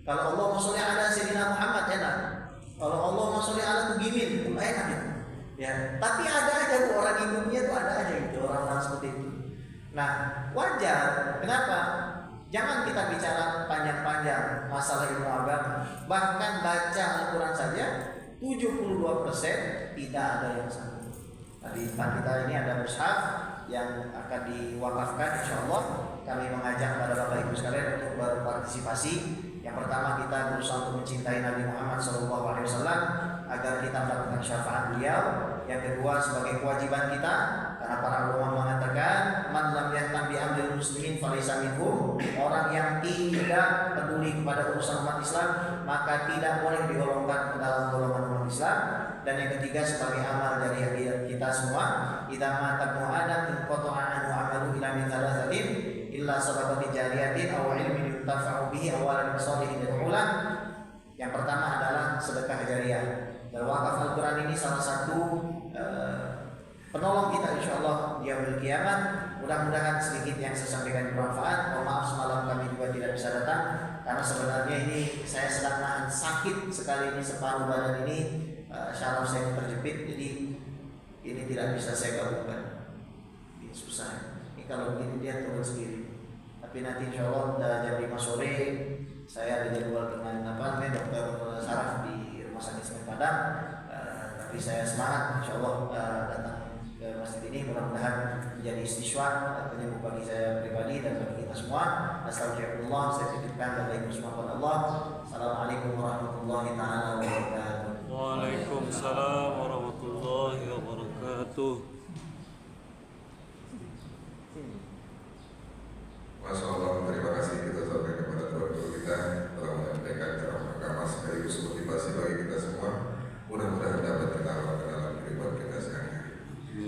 Kalau Allah sholli ala Sayyidina Muhammad enak. Kalau Allah sholli ala Tugimin enak itu. Ya, tapi ada aja tuh orang hidupnya tuh ada aja gitu orang-orang seperti itu. Nah, wajar. Kenapa? Jangan kita bicara panjang-panjang masalah ilmu agama. Bahkan baca Al-Quran saja 72% tidak ada yang sanggup. Nah, di depan kita ini ada mushaf yang akan diwakafkan, insya Allah. Kami mengajak pada Bapak Ibu sekalian untuk berpartisipasi. Yang pertama, kita berusaha untuk mencintai Nabi Muhammad SAW agar kita mendapatkan syafaat beliau. Yang kedua, sebagai kewajiban kita, karena para ulama mengatakan man lam yahtam bi amril muslimin falaysa minhum. Orang yang tidak peduli kepada urusan umat Islam maka tidak boleh digolongkan ke dalam golongan umat Islam. Dan yang ketiga, sebagai amal dari kita semua, idza mata ibnu adam inqata'a anhu amalu ila min thalathatin illa sadaqati jariyatin aw ilmin yuntafa'u bihi aw waladin shalihin yad'ulah. Yang pertama adalah sedekah jariyah. Dan wakaf Al-Quran ini salah satu penolong kita insyaallah di yaumil kiamat. Mudah-mudahan sedikit yang saya sampaikan bermanfaat. Mohon maaf semalam kami juga tidak bisa datang karena sebenarnya ini saya sedang nahan sakit sekali, ini separuh badan ini syaraf saya terjepit, jadi ini tidak bisa saya gabungkan. Ini susah. Ini kalau begini dia turun sendiri. Tapi nanti insyaallah jam 5 sore saya ada jadwal dengan dokter saraf di Rumah Sakit Semen Padang. Tapi saya semangat insyaallah datang ke masjid ini, mudah-mudahan menjadi istiswa penyembuh bagi saya pribadi dan bagi kita semua. Astagfirullah, saya titipkan kepada Ibu semua kepada Allah. Assalamualaikum warahmatullahi taala wabarakatuh. Waalaikumsalam warahmatullahi wabarakatuh. Masya Allah, terima kasih kita sampaikan kepada Tuhan Guru kita telah menyampaikan ceramah agama sekaligus motivasi bagi kita semua. Mudah-mudahan dapat kita amalkan dalam kehidupan kita sehari-hari.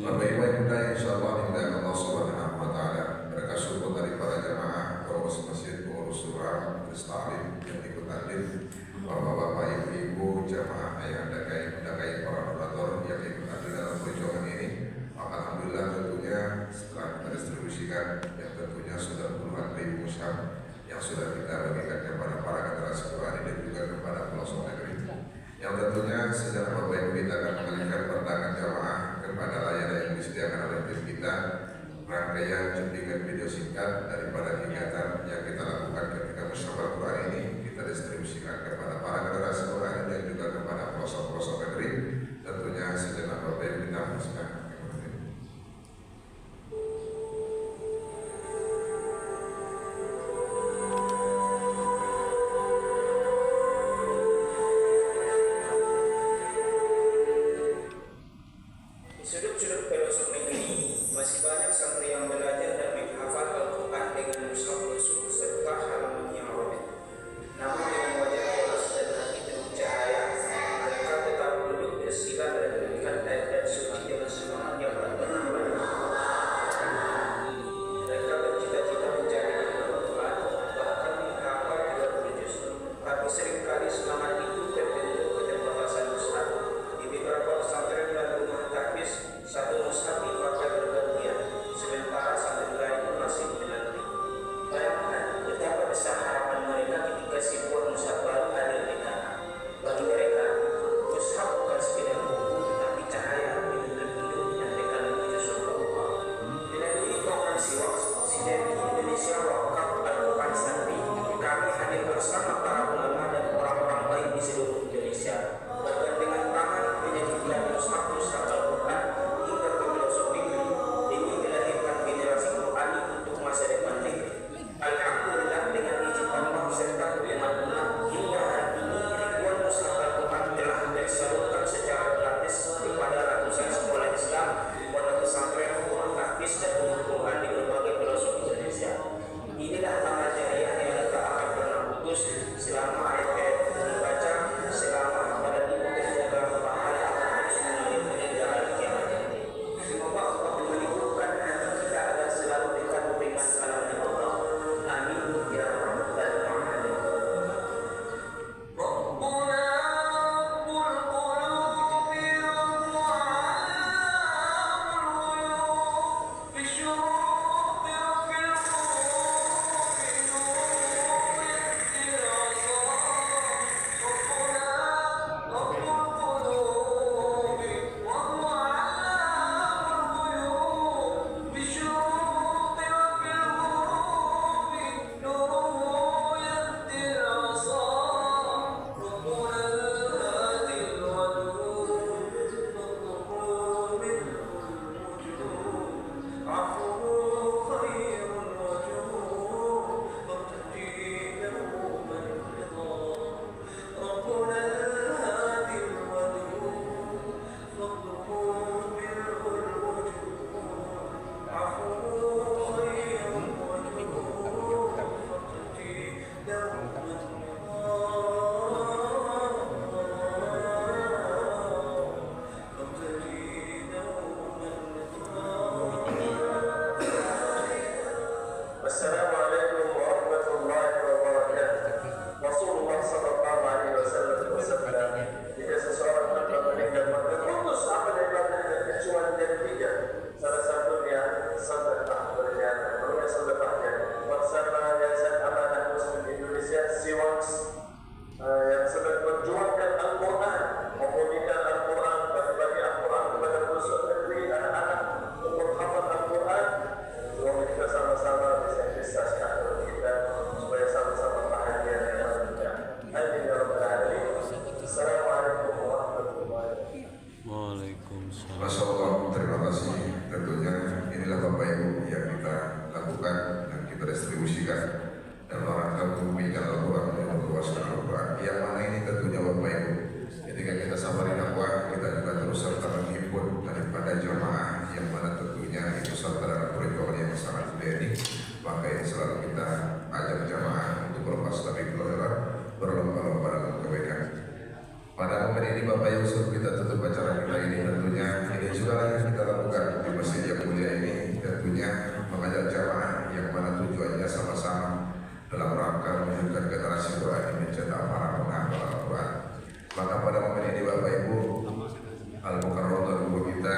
Bapak Ibu yang mulia, insyaallah dimuliakan Allah Subhanahu wa taala. Berkah syukur dari para jamaah, pengurus masjid, pengurus surah, majelis taklim yang ikut hadir, bapak-bapak, ibu-ibu, jamaah ayah dakai para moderator yang ikut hadir dalam perjuangan ini. Maka alhamdulillah tentunya setelah kita distribusikan, yang tentunya sudah puluhan ribu mushaf yang sudah kita bagikan kepada para generasi Quran dan juga kepada pelosok negeri. Yang tentunya secara Bapak Ibu kita akan mengalihkan pandangan jamaah kepada layar yang disediakan oleh tim kita, rangkaian cuplikan video singkat daripada kegiatan yang kita lakukan ketika musyawarah Quran ini kita distribusikan kepada para generasi Quran dan juga kepada pelosok-pelosok negeri. Tentunya sejenak Bapak Ibu kita menyaksikan sudut-sudut pelosok negeri ini masih banyak santri yang belajar dan menghafal Al-Quran dengan mushaf busuk serta halaman yang robek. Namun dengan wajah polos dan hati penuh cahaya, mereka tetap duduk bersila dan memberikan ayat-ayat suci dengan semangat yang tak pernah padam. Mereka bercita-cita menjadi imam Al-Quran, bahkan menghafal 30 juz. Tapi seringkali semangat itu terbentuk keterbatasan mushaf. Di beberapa pesantren dan rumah tahfiz, satu mushaf dipakai bergantian, sementara santri lain masih menanti. Bayangkan betapa besar harapan mereka ketika sebuah mushaf baru hadir di tanah. Bagi mereka, mushaf bukan sekedar buku, tetapi cahaya penuntun hidup yang dekat menuju surga Allah. Melalui program Siwak, Sinergi Indonesia Wakaf Al-Quran Santri, kami hadir bersama para ulama dan orang-orang baik di seluruh Indonesia. Bergandengan tangan menyediakan mushaf-mushaf Al-Quran hingga ke pelosok negeri demi melahirkan generasi Qurani untuk masa depan negeri. Alhamdulillah, dengan izin Allah serta dukungan umat, hingga hari ini ribuan mushaf Al-Quran telah tersalurkan secara gratis kepada ratusan sekolah Islam, pondok pesantren, rumah tahfiz dan rumah Quran di berbagai pelosok Indonesia. Inilah amal jariah yang tak akan pernah putus selama ayat-ayat dibaca, selama badan ibu terjaga, pahala akan terus mengalir hingga hari kiamat nanti. Semoga Allah menghidupkan hati kita agar selalu dekat dengan kalamnya Allah. Amin ya rabbal alamin. Assalamualaikum warahmatullahi wabarakatuh. Rasulullah sallallahu alaihi wasallam bersabda, jika seseorang hendak meninggal maka putus amal ibadahnya kecuali dari 3. Salah satunya sedekah berjana. Menurut sedekahnya, bersama Yayasan Amanah Muslim Indonesia Siwaks yang sedang berjuangkan Al-Quran, membagikan Al-Quran, bagi Al-Quran kepada pelosok negeri, anak-anak untuk hafal Al-Quran. Semoga kita sama-sama bisa investasikan kita supaya sama-sama bahagia dan bahagia. Amin ya rabbal alamin. Assalamualaikum warahmatullahi wabarakatuh. Waalaikumsalam. Masya Allah, terima kasih. Tentunya inilah Bapak Ibu yang kita lakukan dan kita distribusikan dalam rangka memberikan Al-Quran dan memperluaskan Al-Quran. Yang mana ini tentunya Bapak Ibu, ketika kita sampai dakwah, kita juga terus serta menghimpun daripada jamaah yang mana tentunya itu serta dalam kurikulum yang sangat mulia. Maka ini selalu kita ajak jamaah untuk berlepas tapi keluar berlomba-lomba dalam kebaikan. Pada momen ini Bapak Ibu, sebelum kita tutup acara kita ini, tentunya ini juga yang kita lakukan di masjid yang mulia ini, tentunya mengajak jamaah yang mana tujuannya sama-sama dalam rangka menunjukkan generasi Quran ini mencetak para penghafal Al-Quran. Maka pada momen ini Bapak Ibu, Al-Mukarram dan Ibu kita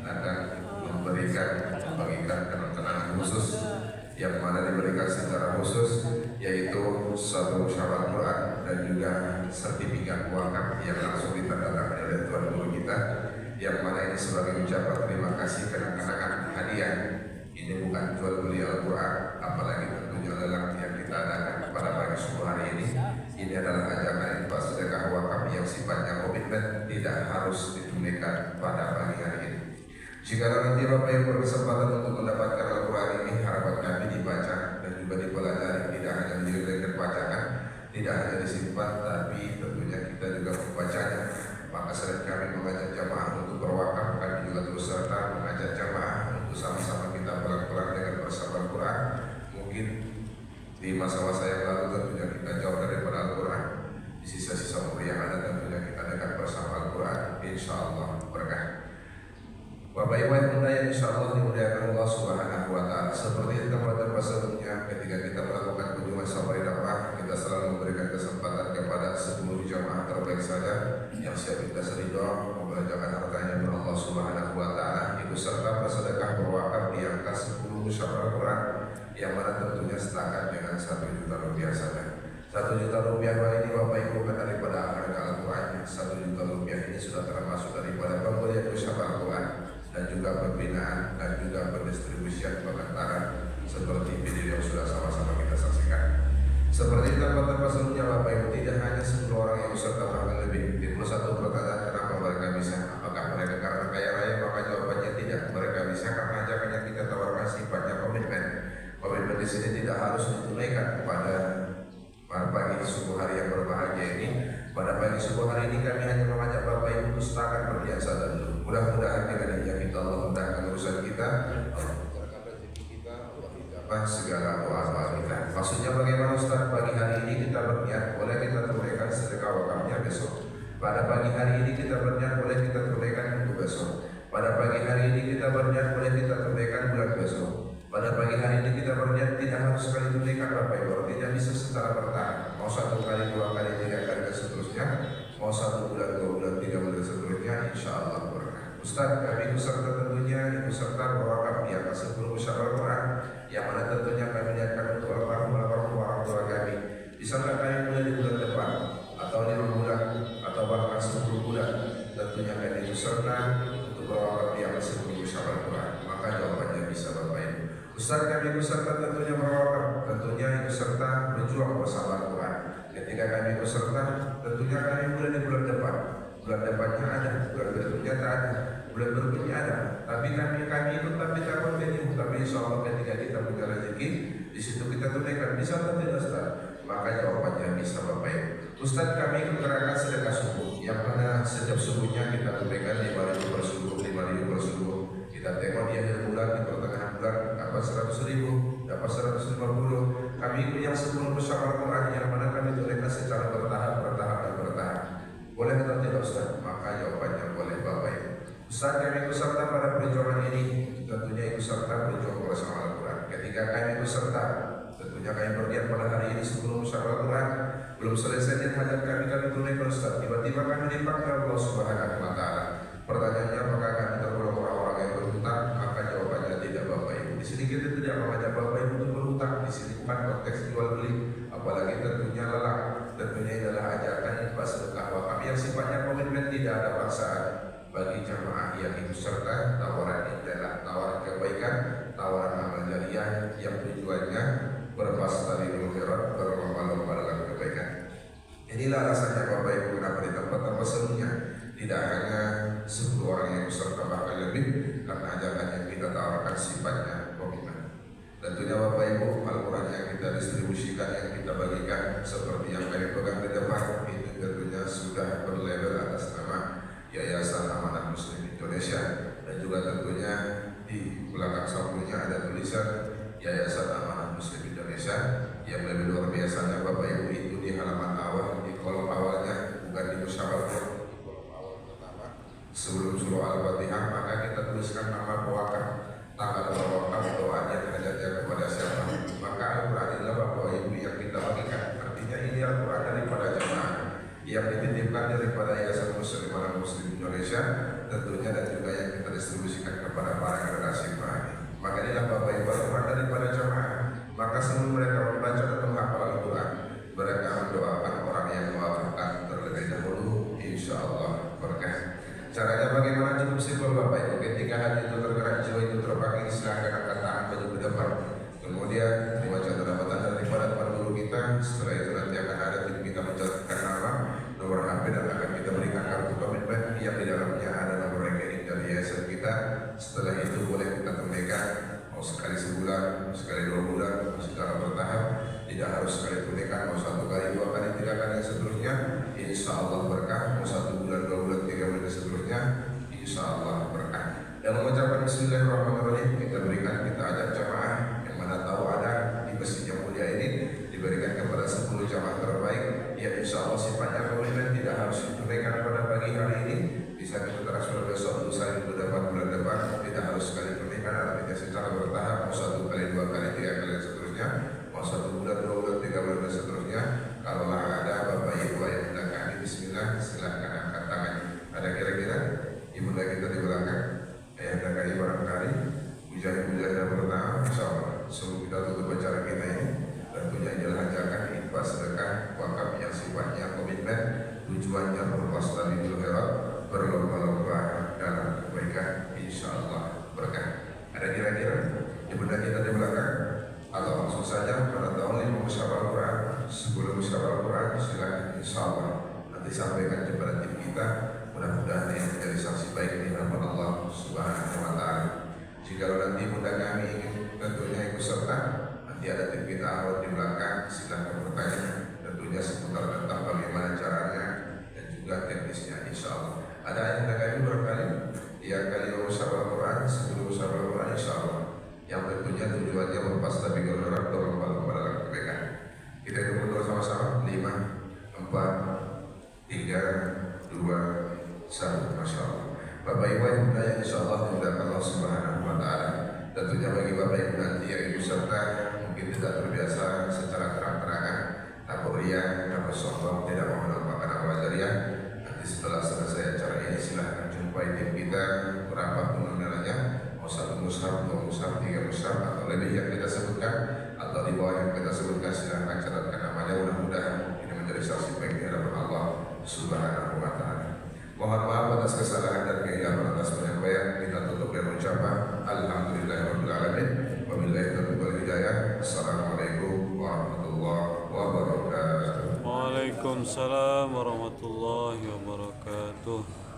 akan memberikan bagikan kenang-kenangan khusus yang mana diberikan secara khusus, yaitu satu musyarah Quran dan juga sertifikat wakaf yang langsung ditandatangani oleh Tuan Guru kita, yang mana ini sebagai ucapan terima kasih kenang-kenangan hadiah. Ini bukan jual beli Al-Quran, apalagi tentunya lelang yang kita adakan pada pagi subuh hari ini. Ini adalah ajakan infak sedekah wakaf yang sifatnya komitmen, tidak harus ditunaikan pada pagi hari ini. Jika nanti Bapak Ibu berkesempatan untuk mendapatkan Al-Quran ini, harapan kami dibaca dan juga dipelajari, tidak hanya menjadi bacaan, tidak hanya disimpan, tapi tentunya kita juga membacanya. Maka sering kami mengajak jamaah untuk berwakaf, kami juga terus Di masa-masa yang lalu tentunya kita jauh daripada Al-Quran. Di sisa-sisa umur yang ada tentunya kita dekat bersama Al-Quran. InsyaAllah berkah. Bapak Ibu yang mulia yang insyaallah dimuliakan Allah Subhanahu wa taala. Seperti tempat-tempat sebelumnya ketika kita melakukan kunjungan safari dakwah, kita selalu memberikan kesempatan kepada 10 jamaah terbaik saja yang siap kita seridho membelanjakan hartanya kepada Allah Subhanahu wa taala, ikut serta bersedekah berwakaf di angka 10 mushaf Al-Quran yang mana tentunya sepakat dengan 1 juta rupiah saja. 1 juta rupiah ini Bapak Ibu bukan daripada harga Al-Quran. 1 juta rupiah ini sudah termasuk daripada pembelian mushaf Al-Quran dan juga pembinaan dan juga pendistribusian pengantaran seperti video yang sudah sama-sama kita saksikan. Seperti tempat-tempat sebelumnya Bapak Ibu, tidak hanya 10 orang yang serta bahkan lebih. Timbul satu pertanyaan, kenapa mereka bisa? Apakah mereka karena kaya raya? Maka jawabannya tidak. Mereka bisa karena ajakan yang kita tawarkan sifatnya komitmen. Komitmen di sini tidak harus ditunaikan pada pagi subuh hari yang berbahagia ini. Pada pagi subuh hari ini kami hanya mengajak Bapak Ibu untuk setakat berbiasa dulu. Mudah-mudahan dengan izin kita Allah mudahkan urusan kita, Allah mudahkan rezeki kita, Allah ijabah segala doa-doa kita. Maksudnya bagaimana Ustaz? Pagi hari ini kita berniat, boleh kita tunaikan sedekah wakafnya besok. Pada pagi hari ini kita berniat, boleh kita tunaikan untuk besok. Pada pagi hari ini kita berniat, boleh kita tunaikan bulan besok. Pada pagi hari ini kita berniat tidak harus sekali tunaikan Bapak Ibu, tidak bisa secara bertahap. Mau 1 kali, 2 kali, 3 kali dan seterusnya. Mau 1 bulan, 2 bulan, 3 bulan dan seterusnya. InsyaAllah berkah. Ustaz, kami ikut serta tentunya ikut serta berwakaf di atas 10 mushaf Al-Quran yang mana tentunya kami niatkan untuk almarhum orang tua kami. Bisakah kami mulai di bulan depan atau 5 bulan atau bahkan 10 bulan? Tentunya kami ikut serta untuk berwakaf di atas 10 mushaf Al-Quran. Maka jawabannya bisa Bapak Ibu. Ustaz, kami ikut serta tentunya berwakaf, tentunya ikut serta berjuang bersama Al-Quran. Ketika kami ikut serta, tentunya kami mulai di bulan depan. Bulan depannya ada, bulan berikutnya tak ada, bulan berikutnya ada. Tapi kami ikut tapi tak continue. Tapi insya Allah ketika kita punya rezeki, di situ kita tunaikan. Bisa atau tidak Ustaz? Maka jawabannya bisa Bapak Ibu. Ustaz, kami ikut gerakan sedekah subuh, yang mana setiap subuhnya kita tunaikan 5.000 per subuh, 5.000 per subuh. Kita tengok di akhir bulan, di pertengahan bulan dapat 100.000, dapat 150. Kami ikut yang 10 mushaf Al-Quran yang mana kami tunaikan secara bertahap. Boleh atau tidak Ustaz? Maka jawabannya boleh Bapak Ibu. Ustaz, kami ikut serta pada perjuangan ini, tentunya ikut serta berjuang bersama Al-Quran. Ketika kami ikut serta, tentunya kami berniat pada hari ini 10 mushaf Al-Quran. Belum selesai niat hajat kami tunaikan Ustaz. Tiba-tiba kami dipanggil Allah Subhanahu wa taala. Pertanyaannya, apakah kami tergolong orang-orang yang berhutang? Maka jawabannya tidak Bapak Ibu. Di sini kita tidak mengajak Bapak Ibu untuk berhutang. Di sini bukan konteks jual beli, apalagi tentunya lelang. Tentunya adalah ajakan infak sedekah wakaf yang sifatnya komitmen, tidak ada paksaan. Bagi jamaah yang ikut serta, tawaran ini adalah tawaran kebaikan, tawaran amal jariah yang tujuannya berpastari khairat, berlomba-lomba dalam kebaikan. Inilah alasannya Bapak Ibu kenapa di tempat-tempat sebelumnya tidak hanya 10 orang yang peserta bahkan lebih, karena ajakan yang kita tawarkan sifatnya komitmen. Tentunya Bapak Ibu, Al-Quran yang kita distribusikan, yang kita bagikan seperti yang kami pegang di depan itu tentunya sudah berlabel atas nama Yayasan Amanah Muslim Indonesia, dan juga tentunya di belakang sampulnya ada tulisan Yayasan Amanah Muslim Indonesia. Yang lebih luar biasanya Bapak Ibu itu di halaman awal, di kolom awalnya, bukan di mushaf Al-Quran, di kolom awal pertama sebelum surah Al-Fatihah, maka kita tuliskan nama pewakaf, tanggal berwakaf, doanya hajatnya kepada siapa. Maka Al-Quran adalah Bapak Ibu yang kita bagikan. Artinya ini Al-Quran daripada jemaah yang dititipkan daripada Yayasan Muslim Indonesia tentunya, dan juga yang kita distribusikan kepada para generasi baru. Maka inilah Bapak Ibu Al-Quran daripada jemaah. Maka sebelum mereka membaca dan menghafal Al-Quran, mereka mendoakan orang yang mewafatkan terlebih dahulu, insya Allah berkah. Caranya bagaimana? Cukup simpel Bapak Ibu. Ketika hati itu tergerak, jiwa itu terpanggil, silahkan angkat tangan maju ke depan. Kemudian membaca tanda daripada para guru kita. Setelah itu nanti akan ada tim kita mencatatkan nama, nomor HP, dan akan kita berikan kartu komitmen yang di dalamnya ada nomor rekening dari yayasan kita. Setelah itu boleh kita tunaikan, mau sekali sebulan, sekali 2 bulan, secara bertahap. Tidak harus sekali tunaikan, mau 1 kali, 2 kali, 3 kali dan seterusnya. Insya Allah berkah. Mau 1 bulan, 2 bulan, 3 bulan dan seterusnya. Insya Allah berkah. Dan mengucapkan Bismillahirrahmanirrahim, kita berikan, kita ajak jamaah yang mana tahu ada di masjid yang mulia ini membacanya secara bertahap, mau 1 kali, 2 kali, 3 kali dan seterusnya, mau 1 bulan, 2 bulan, 3 bulan dan seterusnya. Kalau ada Bapak Ibu yang Bunda kami, Bismillah, silahkan angkat tangan. Ada kira-kira Ibunda kita di belakang, ayah Anda kami barangkali pujian-pujian yang pertama, insyaallah sebelum kita tutup acara kita ini, tentunya adalah jangan infak sedekah wakaf yang sifatnya komitmen, tujuannya berwasila di akhirat, berlomba-lomba dalam kebaikan, insyaallah berkah. Ada kira-kira Ibunda kita di belakang, atau langsung saja pada tahun 5 musyawarah Quran, sebelum musyawarah Quran silakan insyaallah nanti sampaikan kepada tim kita, mudah-mudahan yang menjadi saksi baik di hadapan Allah Subhanahu wa taala. Jika nanti Bunda kami ingin tentunya ikut serta, nanti ada tim kita awal di belakang, silakan bertanya tentunya seputar tentang bagaimana caranya dan juga teknisnya, insyaallah. Ada yang kami barangkali yang kali musyawarah Quran, sebelum musyawarah Quran insyaallah, yang tentunya tujuannya berpas tapi gelorak berlomba-lomba dalam kebaikan. Kita hitung dulu sama-sama, 5, 4, 3, 2, 1, Masya Allah. Bapak Ibu yang berdaya, insyaallah dimuliakan Allah Subhanahu wa taala. Tentunya bagi Bapak Ibu nanti yang ikut serta mungkin tidak terbiasa secara terang-terangan, takut riya, takut sombong, tidak mau menampakkan amal jariah. Nanti setelah selesai acara ini silahkan jumpai tim kita berapapun nominalnya, mau 1 mushaf, 2 mushaf, 3 mushaf atau lebih yang kita sebutkan, atau di bawah yang kita sebutkan, silahkan catatkan namanya. Mudah-mudahan ini menjadi saksi baik di hadapan Allah Subhanahu wa taala. Mohon maaf atas kesalahan dan kehilapan atas penyampaian. Kita tutup dengan ucapan alhamdulillahirabbil alamin. Wabillahi taufiq wal hidayah. Assalamualaikum warahmatullahi wabarakatuh. Waalaikumsalam warahmatullahi wabarakatuh.